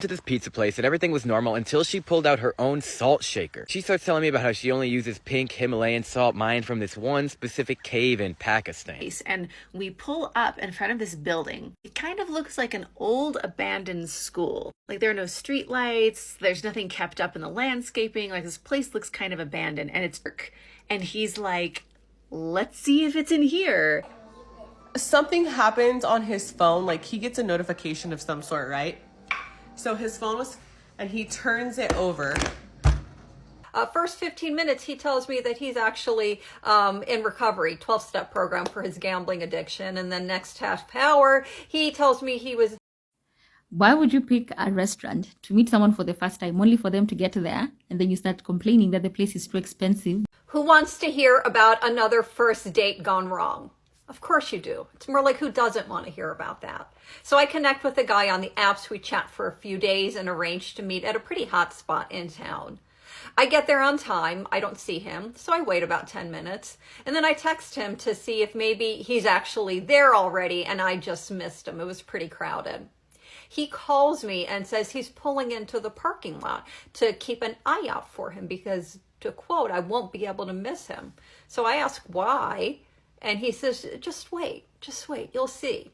To this pizza place and everything was normal until she pulled out her own salt shaker. She starts telling me about how she only uses pink Himalayan salt mined from this one specific cave in Pakistan. And we pull up in front of this building. It kind of looks like an old abandoned school. Like there are no street lights, there's nothing kept up in the landscaping. Like this place looks kind of abandoned and it's dark. And he's like, let's see if it's in here. Something happens on his phone, like he gets a notification of some sort, right? So his phone was, and he turns it over. First 15 minutes, he tells me that he's actually in recovery, 12-step program for his gambling addiction. And then next half hour, he tells me he was. Why would you pick a restaurant to meet someone for the first time, only for them to get there and then you start complaining that the place is too expensive? Who wants to hear about another first date gone wrong? Of course you do. It's more like who doesn't want to hear about that? So I connect with a guy on the apps. We chat for a few days and arrange to meet at a pretty hot spot in town. I get there on time. I don't see him, so I wait about 10 minutes. And then I text him to see if maybe he's actually there already and I just missed him. It was pretty crowded. He calls me and says he's pulling into the parking lot to keep an eye out for him because, to quote, I won't be able to miss him. So I ask why. And he says, just wait, you'll see.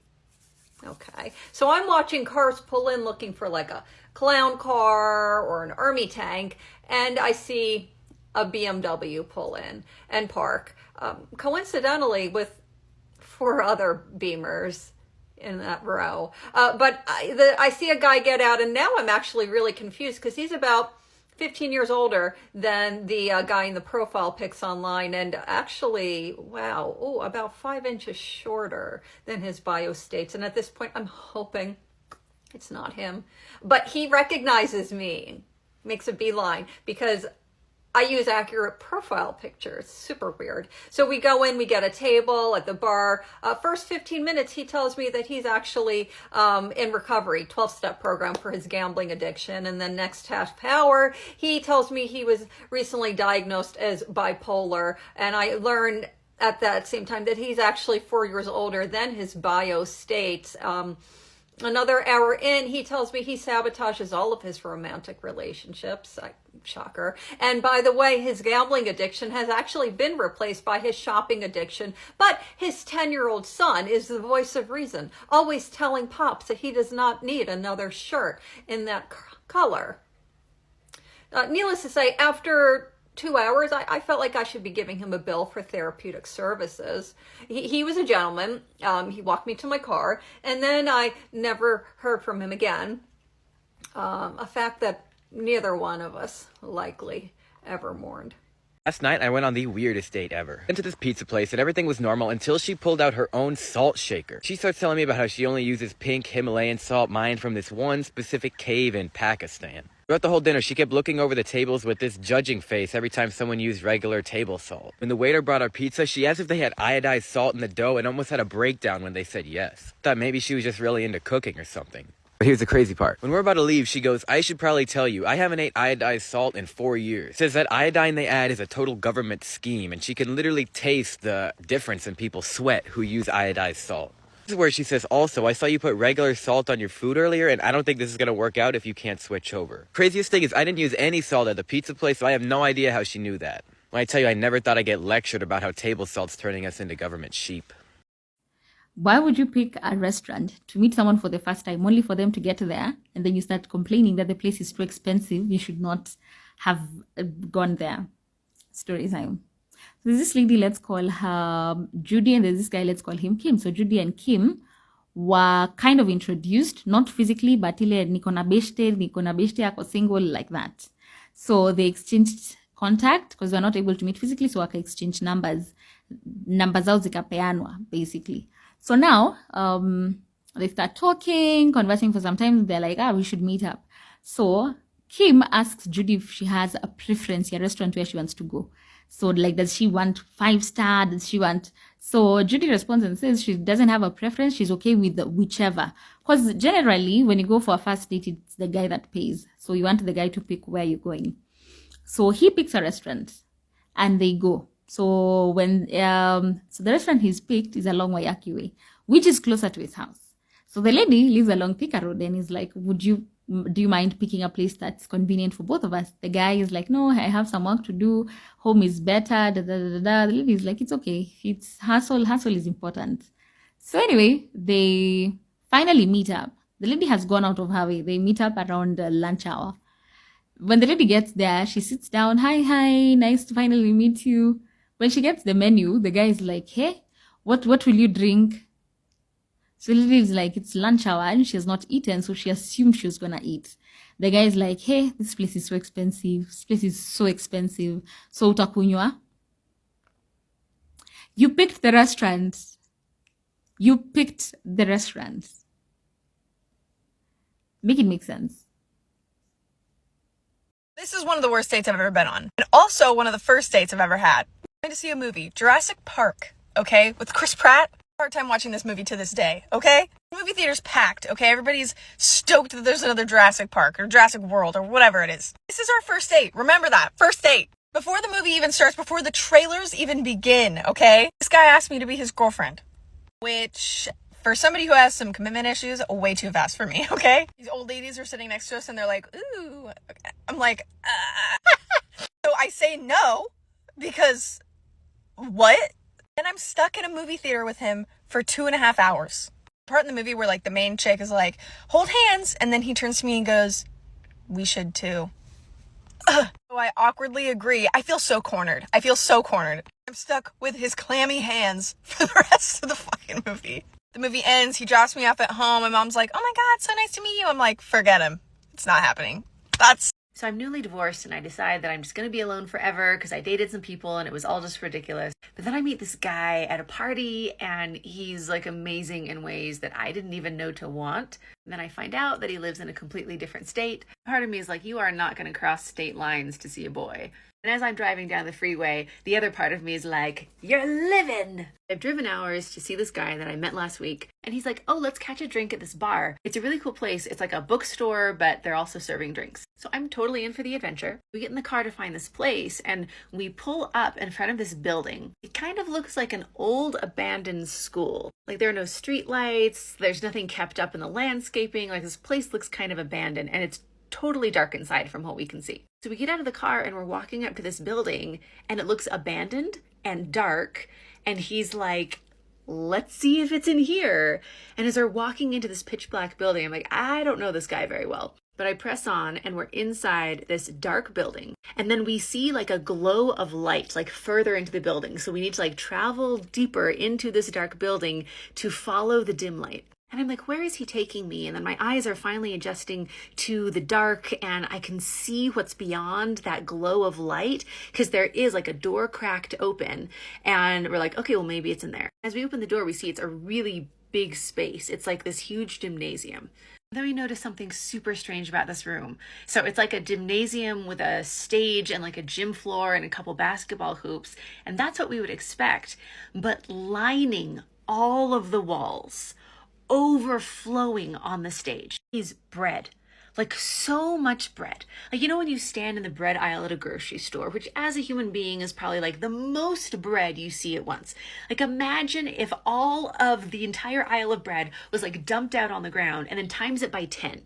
Okay, so I'm watching cars pull in looking for like a clown car or an army tank, and I see a BMW pull in and park, coincidentally with 4 other Beamers in that row. But I see a guy get out, and now I'm actually really confused because he's about 15 years older than the guy in the profile pics online, and actually, wow, about 5 inches shorter than his bio states. And at this point, I'm hoping it's not him. But he recognizes me, makes a beeline, because I use accurate profile pictures. Super weird. So we go in, we get a table at the bar. First 15 minutes, he tells me that he's actually in recovery, 12-step program for his gambling addiction. And then next half hour, he tells me he was recently diagnosed as bipolar. And I learned at that same time that he's actually 4 years older than his bio states. Another hour in, he tells me he sabotages all of his romantic relationships. Shocker. And by the way, his gambling addiction has actually been replaced by his shopping addiction. But his 10-year-old son is the voice of reason, always telling Pops that he does not need another shirt in that color. Needless to say, after 2 hours, I felt like I should be giving him a bill for therapeutic services. He was a gentleman. He walked me to my car, and then I never heard from him again. A fact that neither one of us likely ever mourned. Last night, I went on the weirdest date ever. Went to this pizza place and everything was normal until she pulled out her own salt shaker. She starts telling me about how she only uses pink Himalayan salt mined from this one specific cave in Pakistan. Throughout the whole dinner, she kept looking over the tables with this judging face every time someone used regular table salt. When the waiter brought our pizza, she asked if they had iodized salt in the dough and almost had a breakdown when they said yes. Thought maybe she was just really into cooking or something. But here's the crazy part. When we're about to leave, she goes, I should probably tell you, I haven't ate iodized salt in 4 years. Says that iodine they add is a total government scheme, and she can literally taste the difference in people's sweat who use iodized salt. This is where she says, also, I saw you put regular salt on your food earlier, and I don't think this is going to work out if you can't switch over. Craziest thing is I didn't use any salt at the pizza place, so I have no idea how she knew that. When I tell you, I never thought I'd get lectured about how table salt's turning us into government sheep. Why would you pick a restaurant to meet someone for the first time, only for them to get there and then you start complaining that the place is too expensive? You should not have gone there. Story time. So there's this lady, let's call her Judy, and there's this guy, let's call him Kim. So Judy and Kim were kind of introduced, not physically, but ile niko na beshte ako single, like that. So they exchanged contact because they were not able to meet physically, so waka exchange numbers zao zikapeanwa, basically. So now they start talking, conversing for some time. They're like, we should meet up. So Kim asks Judy if she has a preference, a restaurant where she wants to go. So like, does she want 5-star? Does she want... So Judy responds and says she doesn't have a preference. She's okay with whichever. Because generally, when you go for a first date, it's the guy that pays. So you want the guy to pick where you're going. So he picks a restaurant and they go. So when so the restaurant he's picked is along Wayaki Way, which is closer to his house. So the lady lives along Thika Road and is like, would you Do you mind picking a place that's convenient for both of us? The guy is like, no, I have some work to do. Home is better. Da, da, da, da, da. The lady is like, it's okay. It's hustle. Hustle is important. So anyway, they finally meet up. The lady has gone out of her way. They meet up around lunch hour. When the lady gets there, she sits down. Hi, nice to finally meet you. When she gets the menu, the guy is like, hey, what will you drink? So the lady is like, it's lunch hour and she has not eaten, so she assumed she was gonna eat. The guy is like, hey, this place is so expensive. This place is so expensive. So utakunywa. You picked the restaurant. Make it make sense. This is one of the worst dates I've ever been on. And also one of the first dates I've ever had. I'm going to see a movie, Jurassic Park, okay? With Chris Pratt. Hard time watching this movie to this day, okay? The movie theater's packed, okay? Everybody's stoked that there's another Jurassic Park or Jurassic World or whatever it is. This is our first date. Remember that. First date. Before the movie even starts, before the trailers even begin, okay? This guy asked me to be his girlfriend, which for somebody who has some commitment issues, way too fast for me, okay? These old ladies are sitting next to us and they're like, ooh. I'm like, So I say no because what? And I'm stuck in a movie theater with him for 2.5 hours. Part in the movie where like the main chick is like, hold hands. And then he turns to me and goes, we should too. So I awkwardly agree. I feel so cornered. I'm stuck with his clammy hands for the rest of the fucking movie. The movie ends. He drops me off at home. My mom's like, oh my God, so nice to meet you. I'm like, forget him. It's not happening. So I'm newly divorced and I decide that I'm just going to be alone forever because I dated some people and it was all just ridiculous. But then I meet this guy at a party and he's like amazing in ways that I didn't even know to want. And then I find out that he lives in a completely different state. Part of me is like, you are not going to cross state lines to see a boy. And as I'm driving down the freeway, the other part of me is like, you're living. I've driven hours to see this guy that I met last week. And he's like, oh, let's catch a drink at this bar. It's a really cool place. It's like a bookstore, but they're also serving drinks. So I'm totally in for the adventure. We get in the car to find this place and we pull up in front of this building. It kind of looks like an old abandoned school. Like there are no street lights. There's nothing kept up in the landscaping. Like this place looks kind of abandoned and it's totally dark inside from what we can see. So we get out of the car and we're walking up to this building and it looks abandoned and dark. And he's like, let's see if it's in here. And as we're walking into this pitch black building, I'm like, I don't know this guy very well. But I press on and we're inside this dark building. And then we see like a glow of light, like further into the building. So we need to like travel deeper into this dark building to follow the dim light. And I'm like, where is he taking me? And then my eyes are finally adjusting to the dark and I can see what's beyond that glow of light because there is like a door cracked open and we're like, okay, well, maybe it's in there. As we open the door, we see it's a really big space. It's like this huge gymnasium. Then we notice something super strange about this room. So it's like a gymnasium with a stage and like a gym floor and a couple basketball hoops. And that's what we would expect. But lining all of the walls, overflowing on the stage, is bread. Like so much bread. Like, you know, when you stand in the bread aisle at a grocery store, which as a human being is probably like the most bread you see at once. Like imagine if all of the entire aisle of bread was like dumped out on the ground and then times it by 10.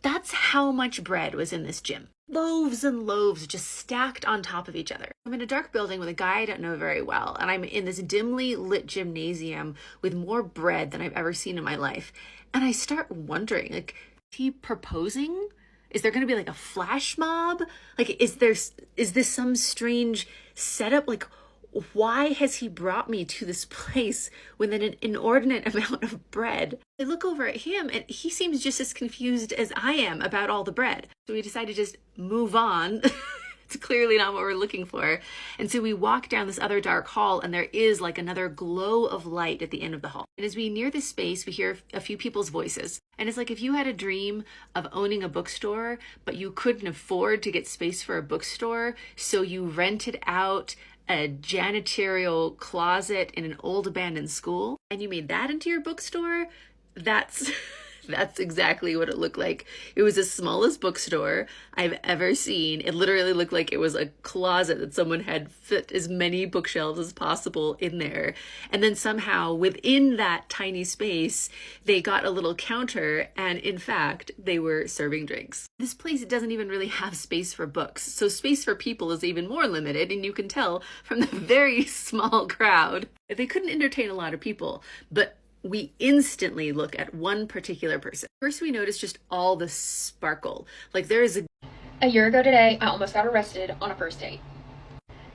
That's how much bread was in this gym. Loaves and loaves just stacked on top of each other. I'm in a dark building with a guy I don't know very well, and I'm in this dimly lit gymnasium with more bread than I've ever seen in my life. And I start wondering, like, is he proposing? Is there going to be like a flash mob? Like, is this some strange setup? Like, why has he brought me to this place with an inordinate amount of bread? I look over at him and he seems just as confused as I am about all the bread. So we decide to just move on. It's clearly not what we're looking for. And so we walk down this other dark hall and there is like another glow of light at the end of the hall. And as we near this space, we hear a few people's voices. And it's like if you had a dream of owning a bookstore, but you couldn't afford to get space for a bookstore, so you rented out a janitorial closet in an old abandoned school and you made that into your bookstore. That's That's exactly what it looked like. It was the smallest bookstore I've ever seen. It literally looked like it was a closet that someone had fit as many bookshelves as possible in there. And then somehow within that tiny space, they got a little counter, and in fact, they were serving drinks. This place doesn't even really have space for books, so space for people is even more limited, and you can tell from the very small crowd. They couldn't entertain a lot of people, but we instantly look at one particular person. First, we notice just all the sparkle. Like there is A year ago today, I almost got arrested on a first date.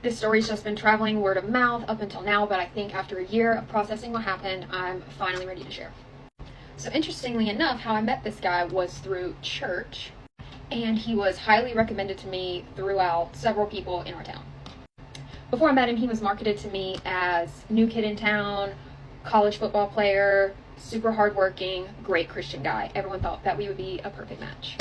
This story's just been traveling word of mouth up until now, but I think after a year of processing what happened, I'm finally ready to share. So interestingly enough, how I met this guy was through church, and he was highly recommended to me throughout several people in our town. Before I met him, he was marketed to me as new kid in town, college football player, super hardworking, great Christian guy. Everyone thought that we would be a perfect match.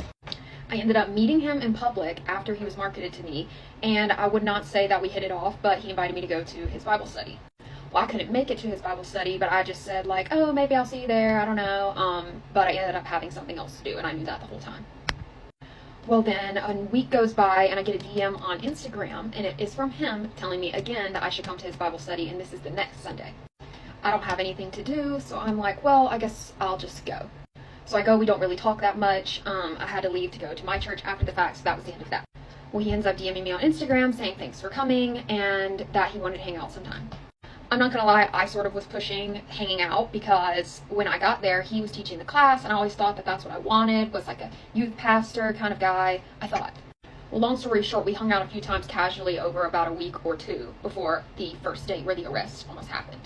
I ended up meeting him in public after he was marketed to me, and I would not say that we hit it off, but he invited me to go to his Bible study. Well, I couldn't make it to his Bible study, but I just said like, oh, maybe I'll see you there, I don't know, but I ended up having something else to do, and I knew that the whole time. Well, then a week goes by and I get a DM on Instagram, and it is from him telling me again that I should come to his Bible study, and this is the next Sunday. I don't have anything to do, so I'm like, well, I guess I'll just go. So I go, we don't really talk that much. I had to leave to go to my church after the fact, so that was the end of that. Well, he ends up DMing me on Instagram saying thanks for coming and that he wanted to hang out sometime. I'm not gonna lie, I sort of was pushing hanging out because when I got there, he was teaching the class, and I always thought that that's what I wanted, was like a youth pastor kind of guy, I thought. Well, long story short, we hung out a few times casually over about a week or two before the first date where the arrest almost happened.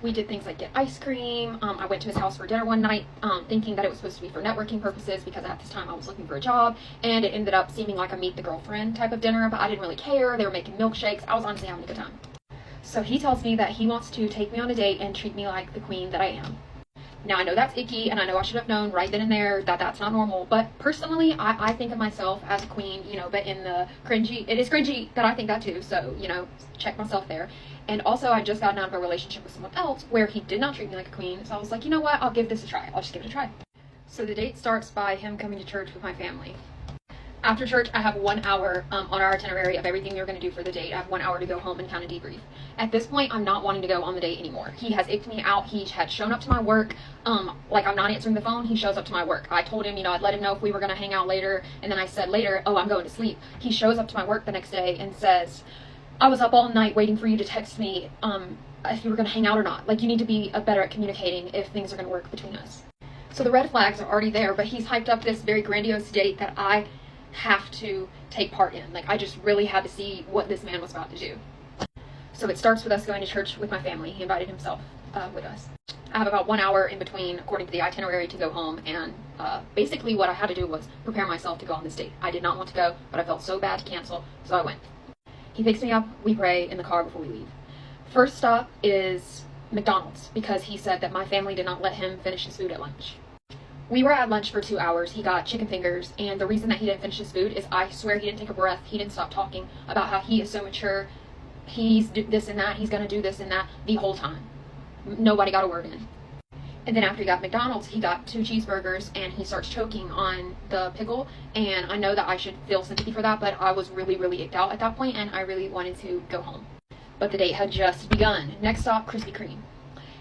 We did things like get ice cream. I went to his house for dinner one night thinking that it was supposed to be for networking purposes because at this time I was looking for a job, and it ended up seeming like a meet the girlfriend type of dinner, but I didn't really care. They were making milkshakes. I was honestly having a good time. So he tells me that he wants to take me on a date and treat me like the queen that I am. Now, I know that's icky, and I know I should have known right then and there that that's not normal, but personally, I think of myself as a queen, you know, but in the cringy, it is cringy that I think that too, so, you know, check myself there. And also, I just gotten out of a relationship with someone else where he did not treat me like a queen, so I was like, you know what, I'll give this a try. I'll just give it a try. So the date starts by him coming to church with my family. After church, I have 1 hour on our itinerary of everything we were going to do for the date. I have 1 hour to go home and kind of debrief. At this point, I'm not wanting to go on the date anymore. He has icked me out. He had shown up to my work. Like I'm not answering the phone. He shows up to my work. I told him, you know, I'd let him know if we were going to hang out later. And then I said later, oh, I'm going to sleep. He shows up to my work the next day and says, I was up all night waiting for you to text me if you were going to hang out or not. Like, you need to be better at communicating if things are going to work between us. So the red flags are already there, but he's hyped up this very grandiose date that I have to take part in. Like, I just really had to see what this man was about to do. So it starts with us going to church with my family. He invited himself with us. I have about 1 hour in between, according to the itinerary, to go home, and basically what I had to do was prepare myself to go on this date. I did not want to go, but I felt so bad to cancel, so I went. He picks me up, we pray in the car before we leave. First stop is McDonald's, because he said that my family did not let him finish his food at lunch. We were at lunch for 2 hours. He got chicken fingers, and the reason that he didn't finish his food is I swear he didn't take a breath. He didn't stop talking about how he is so mature. He's this and that. He's going to do this and that the whole time. Nobody got a word in. And then after he got McDonald's, he got 2 cheeseburgers, and he starts choking on the pickle. And I know that I should feel sympathy for that, but I was really, really icked out at that point, and I really wanted to go home. But the date had just begun. Next stop, Krispy Kreme.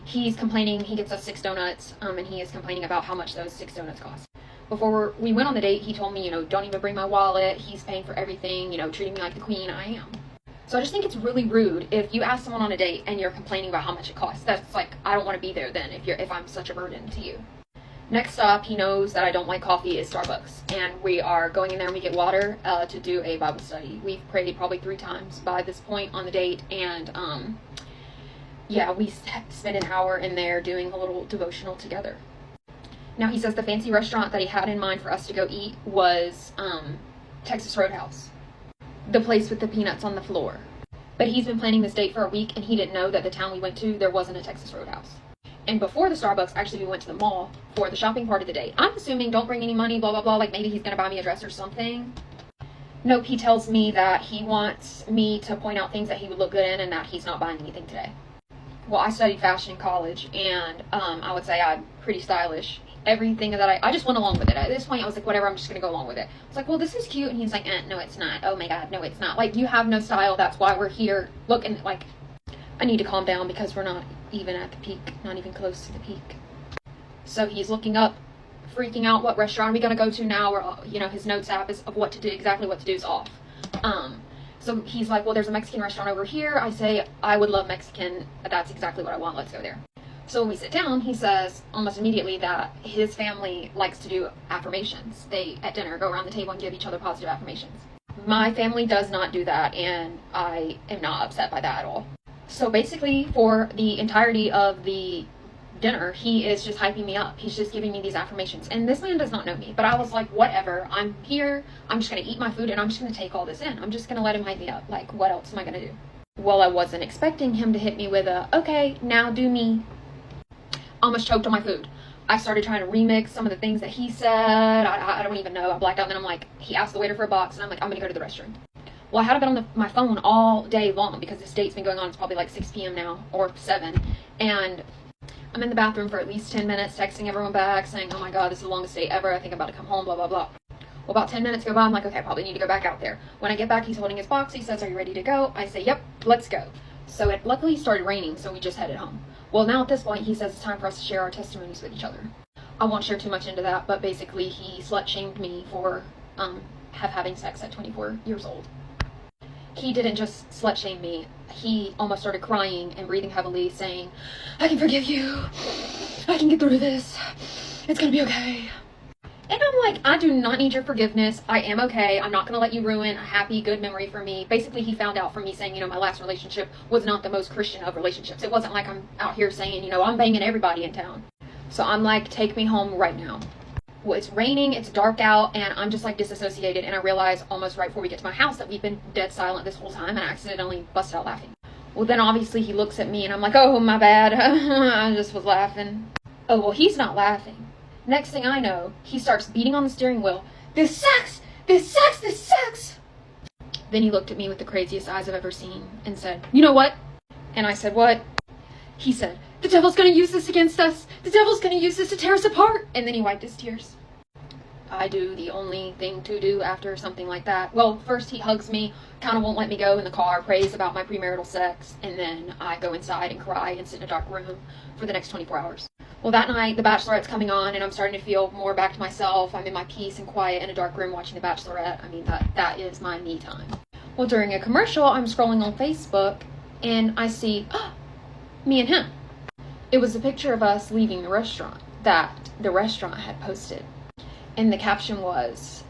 He's complaining, he gets us 6 donuts, and he is complaining about how much those 6 donuts cost. Before we went on the date, he told me, you know, don't even bring my wallet, he's paying for everything, you know, treating me like the queen I am. So I just think it's really rude if you ask someone on a date and you're complaining about how much it costs. That's like, I don't want to be there then if I'm such a burden to you. Next stop, he knows that I don't like coffee, is Starbucks. And we are going in there and we get water to do a Bible study. We've prayed probably 3 times by this point on the date, and yeah, we spent an hour in there doing a little devotional together. Now, he says the fancy restaurant that he had in mind for us to go eat was Texas Roadhouse, the place with the peanuts on the floor. But he's been planning this date for a week, and he didn't know that the town we went to, there wasn't a Texas Roadhouse. And before the Starbucks, actually, we went to the mall for the shopping part of the date. I'm assuming don't bring any money, blah, blah, blah, like maybe he's going to buy me a dress or something. Nope, he tells me that he wants me to point out things that he would look good in and that he's not buying anything today. Well, I studied fashion in college, and I would say I'm pretty stylish. everything that I just went along with it. At this point, I was like, whatever, I'm just going to go along with it. I was like, well, this is cute. And he's like, no, it's not. Oh my God, no, it's not. Like, you have no style. That's why we're here. Looking like, I need to calm down because we're not even at the peak, not even close to the peak. So he's looking up, freaking out, what restaurant are we going to go to now? Or, you know, his notes app is of what to do, exactly what to do is off. So he's like, well, there's a Mexican restaurant over here. I say, I would love Mexican. That's exactly what I want. Let's go there. So when we sit down, he says almost immediately that his family likes to do affirmations. They, at dinner, go around the table and give each other positive affirmations. My family does not do that, and I am not upset by that at all. So basically, for the entirety of the dinner, he is just hyping me up. He's just giving me these affirmations. And this man does not know me, but I was like, whatever, I'm here. I'm just going to eat my food and I'm just going to take all this in. I'm just going to let him hype me up. Like, what else am I going to do? Well, I wasn't expecting him to hit me with a, okay, now do me. Almost choked on my food. I started trying to remix some of the things that he said. I don't even know. I blacked out. And then I'm like, he asked the waiter for a box and I'm like, I'm going to go to the restroom. Well, I had been on my phone all day long because this date's been going on. It's probably like 6 p.m. now or 7. And I'm in the bathroom for at least 10 minutes, texting everyone back, saying, oh my God, this is the longest date ever. I think I'm about to come home, blah, blah, blah. Well, about 10 minutes go by. I'm like, okay, I probably need to go back out there. When I get back, he's holding his box. He says, are you ready to go? I say, yep, let's go. So it luckily started raining, so we just headed home. Well, now at this point, he says it's time for us to share our testimonies with each other. I won't share too much into that, but basically he slut-shamed me for having sex at 24 years old. He didn't just slut-shame me. He almost started crying and breathing heavily, saying, I can forgive you. I can get through this. It's going to be okay. And I'm like, I do not need your forgiveness. I am okay. I'm not going to let you ruin a happy, good memory for me. Basically, he found out from me saying, you know, my last relationship was not the most Christian of relationships. It wasn't like I'm out here saying, you know, I'm banging everybody in town. So I'm like, take me home right now. Well, it's raining, it's dark out, and I'm just like disassociated, and I realize almost right before we get to my house that we've been dead silent this whole time, and I accidentally busted out laughing. Well, then obviously he looks at me, and I'm like, oh, my bad. I just was laughing. Oh, well, he's not laughing. Next thing I know, he starts beating on the steering wheel. This sucks! This sucks! This sucks! Then he looked at me with the craziest eyes I've ever seen and said, you know what? And I said, what? He said, the devil's gonna use this against us. The devil's gonna use this to tear us apart. And then he wiped his tears. I do the only thing to do after something like that. Well, first he hugs me, kind of won't let me go in the car, prays about my premarital sex, and then I go inside and cry and sit in a dark room for the next 24 hours. Well, that night, The Bachelorette's coming on, and I'm starting to feel more back to myself. I'm in my peace and quiet in a dark room watching The Bachelorette. I mean, that is my me time. Well, during a commercial, I'm scrolling on Facebook, and I see, me and him. It was a picture of us leaving the restaurant that the restaurant had posted. And the caption was,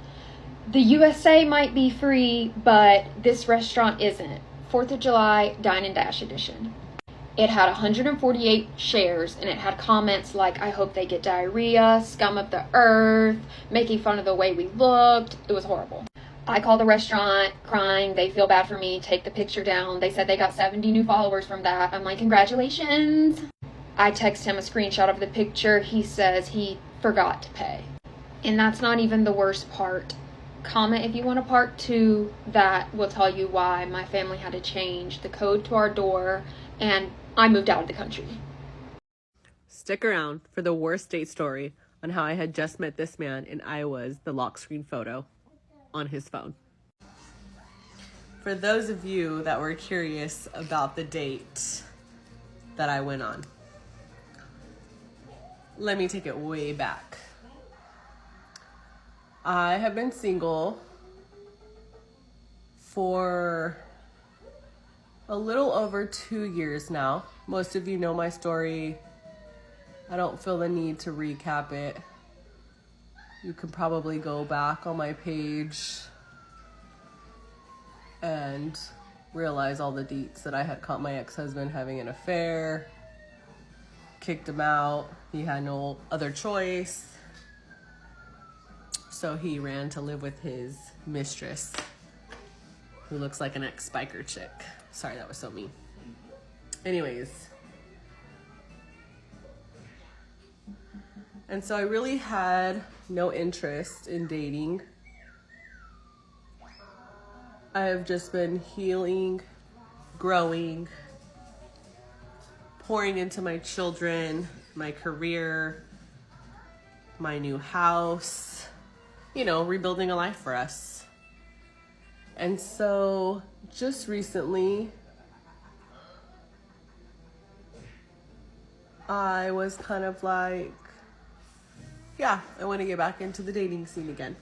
the USA might be free, but this restaurant isn't. 4th of July Dine and Dash edition. It had 148 shares, and it had comments like, I hope they get diarrhea, scum of the earth, making fun of the way we looked. It was horrible. I call the restaurant, crying. They feel bad for me, take the picture down. They said they got 70 new followers from that. I'm like, congratulations. I text him a screenshot of the picture. He says he forgot to pay. And that's not even the worst part. Comment if you want a part 2 that will tell you why my family had to change the code to our door and I moved out of the country. Stick around for the worst date story on how I had just met this man in Iowa's the lock screen photo on his phone. For those of you that were curious about the date that I went on, let me take it way back. I have been single for a little over 2 years now. Most of you know my story. I don't feel the need to recap it. You can probably go back on my page and realize all the deets that I had caught my ex-husband having an affair, kicked him out, he had no other choice. So he ran to live with his mistress, who looks like an ex-biker chick. Sorry, that was so mean. Anyways. And so I really had no interest in dating. I have just been healing, growing, pouring into my children, my career, my new house, you know, rebuilding a life for us. And so just recently, I was kind of like, yeah, I want to get back into the dating scene again.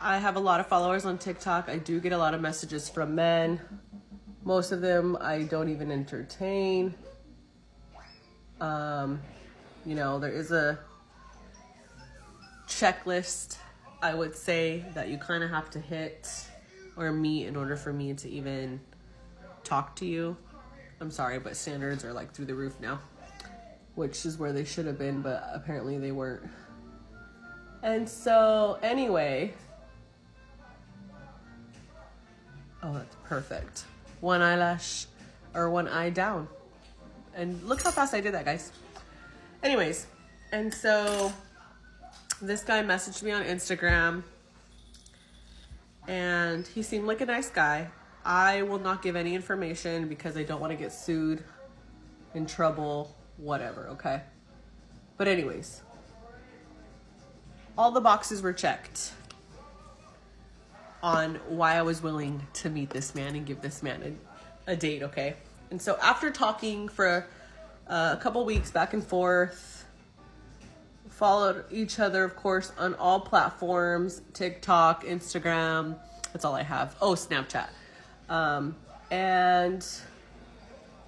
I have a lot of followers on TikTok. I do get a lot of messages from men. Most of them I don't even entertain. You know, there is a checklist, I would say, that you kind of have to hit or meet in order for me to even talk to you. I'm sorry, but standards are like through the roof now, which is where they should have been, but apparently they weren't. And so anyway, oh, that's perfect. One eyelash or one eye down. And look how fast I did that, guys. Anyways, and so this guy messaged me on Instagram and he seemed like a nice guy. I will not give any information because I don't want to get sued, in trouble, whatever, okay? But anyways, all the boxes were checked on why I was willing to meet this man and give this man a date, okay? And so after talking for a couple weeks back and forth, followed each other, of course, on all platforms, TikTok, Instagram, that's all I have. Oh, Snapchat. And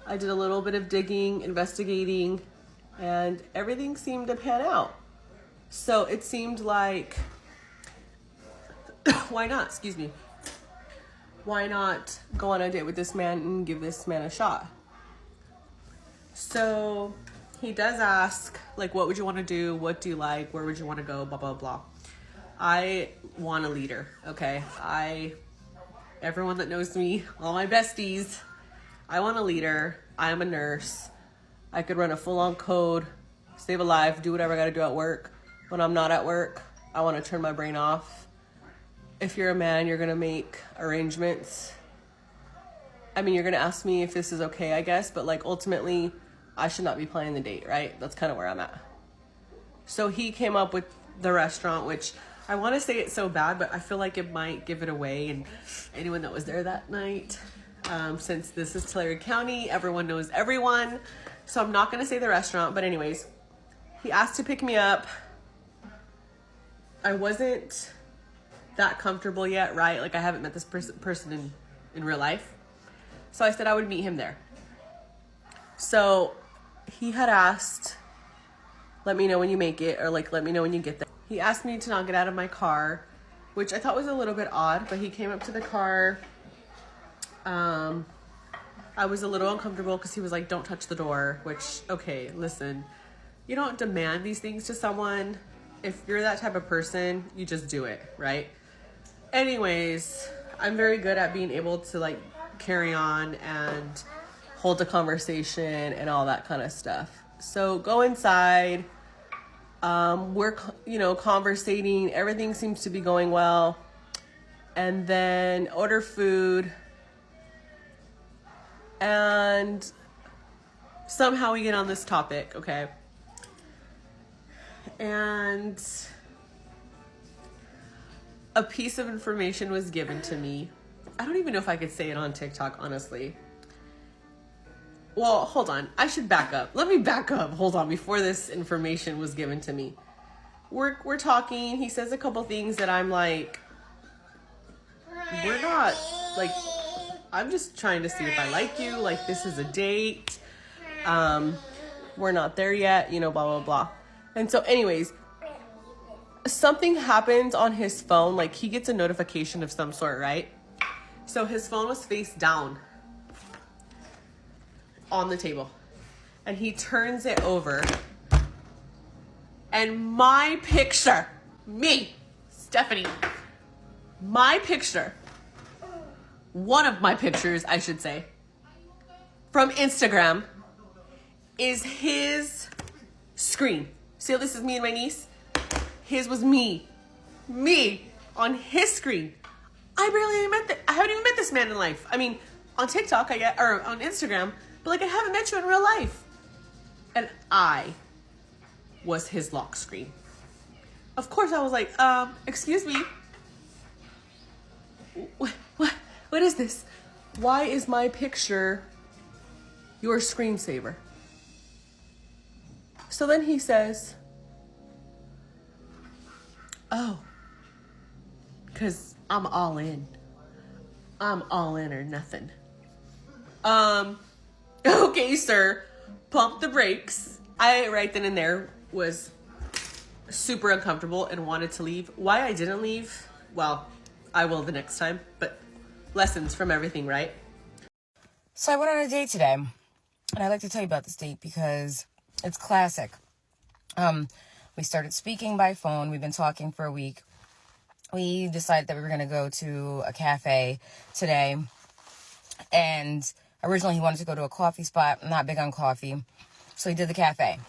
I did a little bit of digging, investigating, and everything seemed to pan out. So it seemed like, why not? Excuse me. Why not go on a date with this man and give this man a shot? So he does ask, like, what would you want to do? What do you like? Where would you want to go? Blah, blah, blah. I want a leader, okay? Everyone that knows me, all my besties, I want a leader. I am a nurse. I could run a full-on code, save a life, do whatever I gotta do at work. When I'm not at work, I want to turn my brain off. If you're a man, you're gonna make arrangements. I mean, you're gonna ask me if this is okay, I guess, but like ultimately, I should not be playing the date, right? That's kind of where I'm at. So he came up with the restaurant, which I want to say it's so bad, but I feel like it might give it away. And anyone that was there that night, since this is Tulare County, everyone knows everyone. So I'm not going to say the restaurant, but anyways, he asked to pick me up. I wasn't that comfortable yet, right? Like I haven't met this person in real life. So I said I would meet him there. So he had asked, let me know when you make it, or like, let me know when you get there. He asked me to not get out of my car, which I thought was a little bit odd, but he came up to the car. I was a little uncomfortable because he was like, don't touch the door, which, okay, listen, you don't demand these things to someone. If you're that type of person, you just do it, right? Anyways, I'm very good at being able to like carry on and hold a conversation and all that kind of stuff. So go inside. We're, conversating. Everything seems to be going well. And then order food. And somehow we get on this topic, okay? And a piece of information was given to me. I don't even know if I could say it on TikTok, honestly. Well, hold on. I should back up. Let me back up. Hold on. Before this information was given to me. We're talking. He says a couple things that I'm like, we're not, like, I'm just trying to see if I like you. Like, this is a date. We're not there yet, blah, blah, blah. And so anyways, something happens on his phone. Like, he gets a notification of some sort, right? So his phone was face down on the table, and he turns it over, and my picture, me, Stephanie, my picture, one of my pictures, I should say, from Instagram is his screen. See how this is me and my niece? His was me on his screen. I haven't even met this man in life. I mean, on TikTok, or on Instagram, but like I haven't met you in real life. And I was his lock screen. Of course, I was like, excuse me. What is this? Why is my picture your screensaver? So then he says, oh, because I'm all in. I'm all in or nothing. Okay, sir. Pump the brakes. I, right then and there, was super uncomfortable and wanted to leave. Why I didn't leave? Well, I will the next time, but lessons from everything, right? So I went on a date today, and I'd like to tell you about this date because it's classic. We started speaking by phone. We've been talking for a week. We decided that we were going to go to a cafe today, and originally he wanted to go to a coffee spot. I'm not big on coffee, so he did the cafe.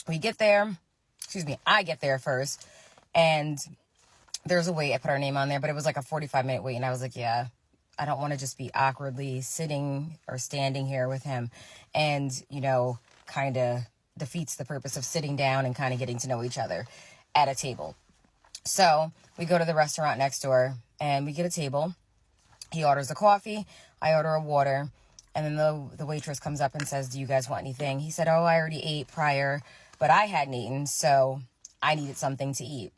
I get there first, and there's a wait. I put our name on there, but it was like a 45-minute wait, and I was like, yeah, I don't want to just be awkwardly sitting or standing here with him, and, you know, kind of defeats the purpose of sitting down and kind of getting to know each other at a table. So we go to the restaurant next door, and we get a table. He orders a coffee, I order a water, and then the waitress comes up and says, do you guys want anything? He said, oh, I already ate prior, but I hadn't eaten, so I needed something to eat.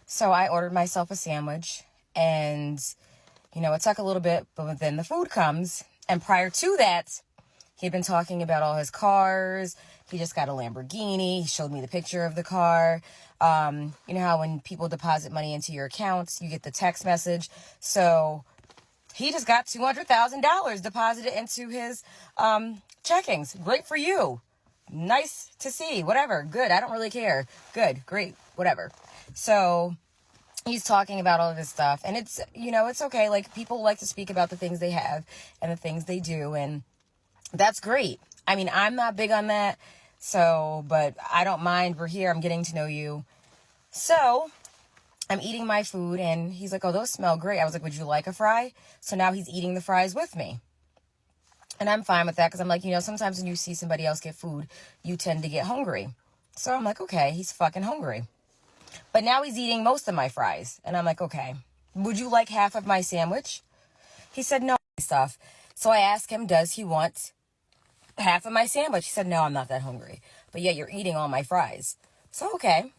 So I ordered myself a sandwich, and, you know, it took a little bit, but then the food comes, and prior to that, he'd been talking about all his cars. He just got a Lamborghini. He showed me the picture of the car. You know how when people deposit money into your accounts, you get the text message. So he just got $200,000 deposited into his checkings. Great for you. Nice to see. Whatever. Good. I don't really care. Good. Great. Whatever. So he's talking about all of this stuff. And it's, you know, it's okay. Like, people like to speak about the things they have and the things they do. And that's great. I mean, I'm not big on that. So, but I don't mind. We're here. I'm getting to know you. So I'm eating my food, and he's like, oh, those smell great. I was like, would you like a fry? So now he's eating the fries with me. And I'm fine with that because I'm like, you know, sometimes when you see somebody else get food, you tend to get hungry. So I'm like, okay, he's fucking hungry. But now he's eating most of my fries. And I'm like, okay, would you like half of my sandwich? He said, no, stuff. So I asked him, does he want half of my sandwich? He said, no, I'm not that hungry. But yeah, you're eating all my fries. So, okay.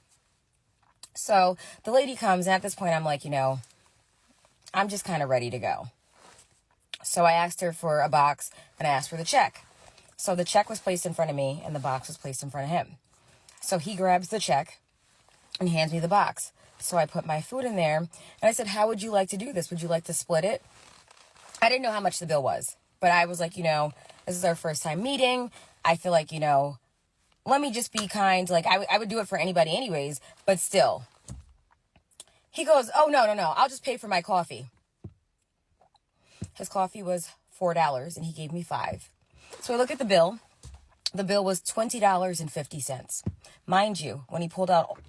So the lady comes, and at this point, I'm like, you know, I'm just kind of ready to go. So I asked her for a box, and I asked for the check. So the check was placed in front of me, and the box was placed in front of him. So he grabs the check and hands me the box. So I put my food in there, and I said, how would you like to do this? Would you like to split it? I didn't know how much the bill was, but I was like, you know, this is our first time meeting. I feel like, you know, let me just be kind. Like, I would do it for anybody anyways, but still. He goes, oh, no. I'll just pay for my coffee. His coffee was $4, and he gave me $5. So I look at the bill. The bill was $20.50. Mind you, when he pulled out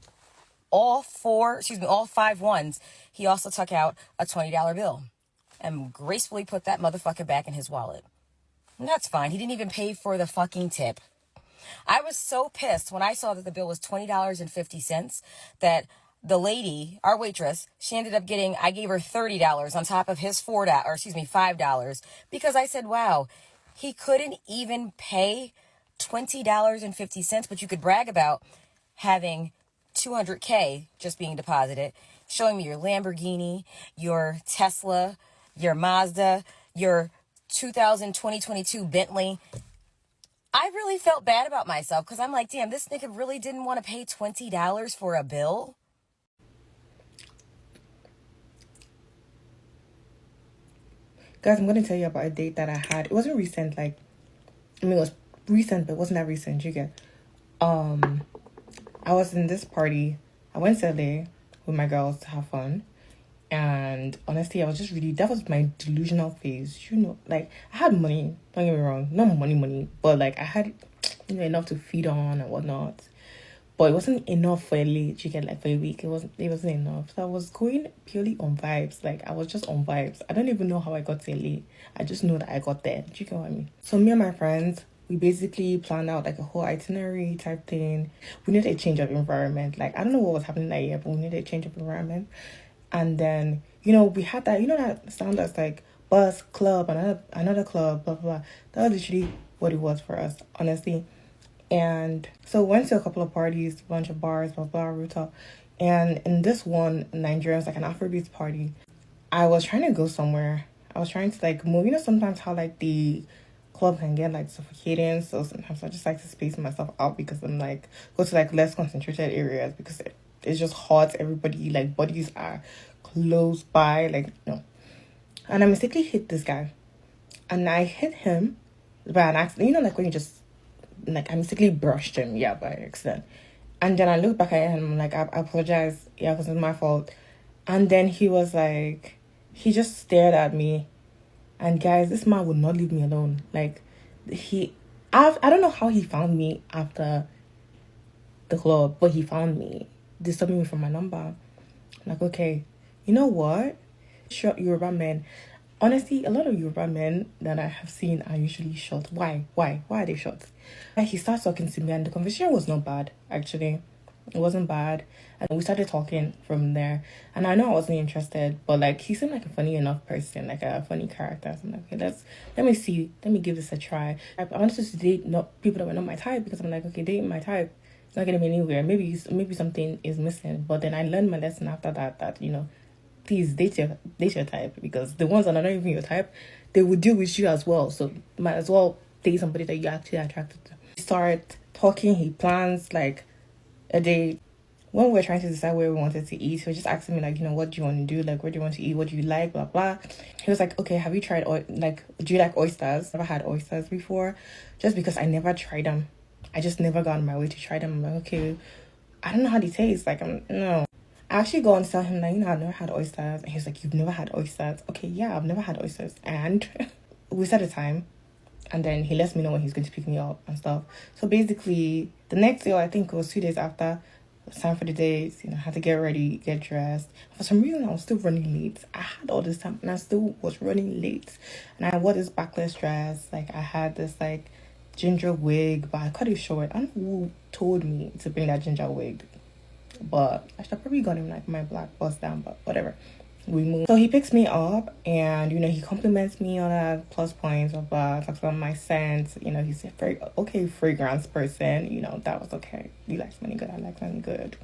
all 5 ones, he also took out a $20 bill and gracefully put that motherfucker back in his wallet. And that's fine. He didn't even pay for the fucking tip. I was so pissed when I saw that the bill was $20.50 that the lady, our waitress, she ended up getting, I gave her $30 on top of his $5, because I said, wow, he couldn't even pay $20.50, but you could brag about having $200K just being deposited, showing me your Lamborghini, your Tesla, your Mazda, your 2022 Bentley. I really felt bad about myself because I'm like, damn, this nigga really didn't want to pay $20 for a bill. Guys, I'm going to tell you about a date that I had. It wasn't recent, like, I mean, it was recent, but it wasn't that recent, you get. I was in this party. I went to LA with my girls to have fun. And honestly, I was just really, that was my delusional phase. You know, like, I had money, don't get me wrong. Not money, but like, I had, you know, enough to feed on and whatnot. But it wasn't enough for a late, you get, like, for a week. It wasn't enough. So I was going purely on vibes. Like, I was just on vibes. I don't even know how I got to LA. I just know that I got there. Do you get what I mean? So me and my friends, we basically planned out like a whole itinerary type thing. We needed a change of environment. Like, I don't know what was happening that year, but we needed a change of environment. And then, we had that, that sound that's like bus, club, another club, blah, blah, blah. That was literally what it was for us, honestly. And so went to a couple of parties, a bunch of bars, blah, blah, rooftop. And in this one, Nigeria was like an Afrobeats party. I was trying to go somewhere. I was trying to like move. Sometimes how like the club can get like suffocating. So sometimes I just like to space myself out because I'm like, go to like less concentrated areas because it's just hot. Everybody like bodies are close by, like, And I mistakenly hit this guy. And I hit him by an accident. Like when you just, like, I mistakenly brushed him, by accident. And then I looked back at him and I'm like, I apologize. Yeah, because it's my fault. And then he was like, he just stared at me. And guys, this man would not leave me alone. Like, I don't know how he found me after the club, but he found me, disturbing me from my number. I'm like, okay, you know what? Short Yoruba men. Honestly, a lot of Yoruba men that I have seen are usually short. Why? Why are they short? Like, he starts talking to me and the conversation was not bad, actually. It wasn't bad. And we started talking from there. And I know I wasn't interested, but like he seemed like a funny enough person, like a funny character. So I'm like, okay, let me give this a try. I wanted to date not people that were not my type because I'm like, okay, dating my type, it's not getting me anywhere. Maybe something is missing. But then I learned my lesson after that, please date your type, because the ones that are not even your type, they will deal with you as well. So might as well date somebody that you're actually attracted to. We start talking, he plans like a day. When we were trying to decide where we wanted to eat, he was just asking me like, what do you want to do? Like, where do you want to eat? What do you like? Blah, blah. He was like, okay, have you tried, do you like oysters? Never had oysters before, just because I never tried them. I just never got on my way to try them. I'm like, okay, I don't know how they taste. Like, no. I actually go and tell him that, I've never had oysters. And he's like, you've never had oysters? Okay, yeah, I've never had oysters. And we set a time. And then he lets me know when he's going to pick me up and stuff. So basically, the next day, or I think it was 2 days after, it was time for the dates. I had to get ready, get dressed. For some reason, I was still running late. I had all this time, and I still was running late. And I wore this backless dress. Like, I had this, like, ginger wig, but I cut it short. I don't know who told me to bring that ginger wig. But I should have probably got him, like, my black bust down, but whatever. We moved. So he picks me up and, he compliments me on a plus points, blah, talks about my scent. He's a very okay fragrance person. That was okay. He likes money good. I like money good.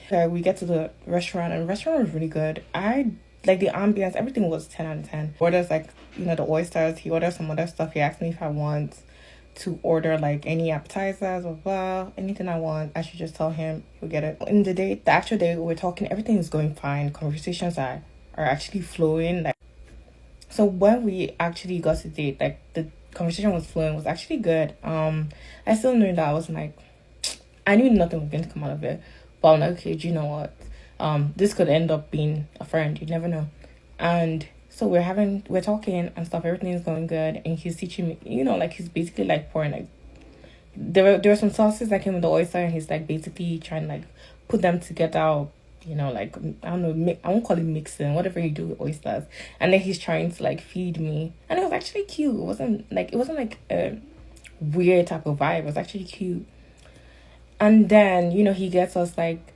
So we get to the restaurant, and the restaurant was really good. I like the ambience. Everything was 10 out of 10. Orders like, the oysters. He orders some other stuff. He asked me if I want to order like any appetizers or blah, anything I want. I should just tell him. He'll get it. In the actual day, we were talking. Everything is going fine. Conversations are actually flowing. Like, so when we actually got to date, like the conversation was flowing, was actually good. I still knew that I was like, I knew nothing was going to come out of it, but I'm like, okay, do you know what? This could end up being a friend. You never know. And so we're talking and stuff. Everything is going good, and he's teaching me. Like he's basically like pouring like there were some sauces that came with the oyster, and he's like basically trying to like put them together. Like, I don't know, I won't call it mixing, whatever you do with oysters. And then he's trying to, like, feed me. And it was actually cute. It wasn't like a weird type of vibe. It was actually cute. And then, he gets us, like,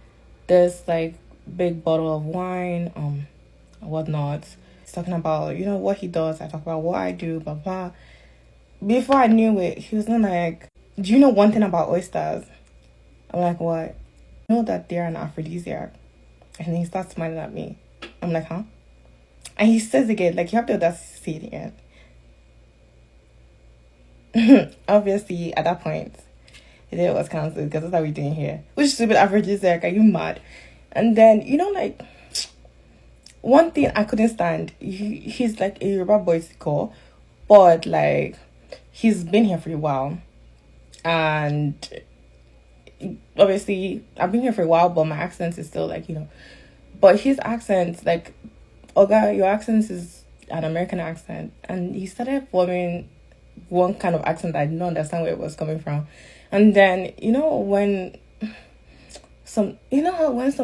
this, like, big bottle of wine, whatnot. He's talking about, what he does. I talk about what I do, blah, blah. Before I knew it, he was like, do you know one thing about oysters? I'm like, what? You know that they're an aphrodisiac. And then he starts smiling at me. I'm like, huh? And he says again, like, you have the audacity to say it again. Obviously, at that point, it was cancelled because that's how we're doing here. Which stupid aphrodisiac, are you mad? And then, like, one thing I couldn't stand, he's like a Yoruba boy call, but like, he's been here for a while. And obviously I've been here for a while, but my accent is still like, but his accent, like, Oga, your accent is an American accent. And he started forming one kind of accent that I didn't understand where it was coming from. And then, when some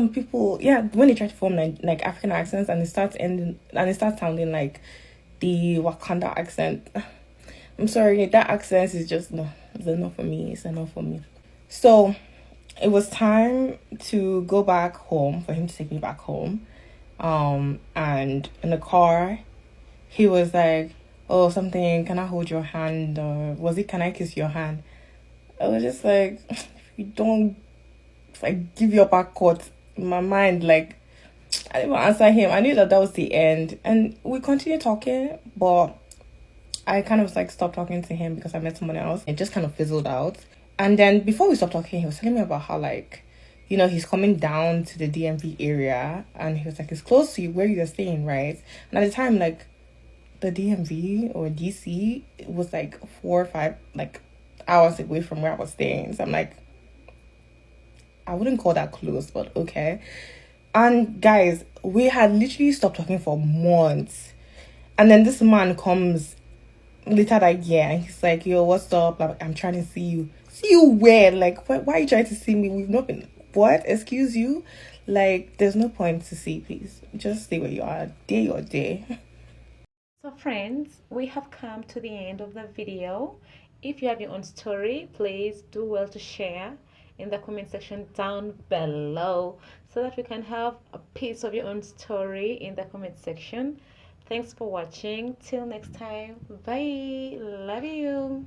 people, when they try to form like African accents, and it starts sounding like the Wakanda accent, I'm I'm sorry, that accent is just no, it's enough for me. It's enough for me. So it was time to go back home for him to take me back home. And in the car, he was like, "Oh, something. Can I hold your hand? Or was it? Can I kiss your hand?" I was just like, if you don't, if I give you a back cut, in my mind, like, I didn't even answer him. I knew that was the end, and we continued talking, but I kind of like stopped talking to him because I met someone else. It just kind of fizzled out. And then before we stopped talking, he was telling me about how, like, you know, he's coming down to the DMV area, and he was like, it's close to where you're staying, right? And at the time, like, the DMV or DC was like 4 or 5 like hours away from where I was staying. So I'm like, I wouldn't call that close, but okay. And guys, we had literally stopped talking for months, and then this man comes later that year, and he's like, "Yo, what's up? Like, I'm trying to see you." See you where? Like, why are you trying to see me? We've not been. What? Excuse you? Like, there's no point to see. Please, just stay where you are. Day your day. So friends, we have come to the end of the video. If you have your own story, please do well to share in the comment section down below so that we can have a piece of your own story in the comment section. Thanks for watching. Till next time. Bye. Love you.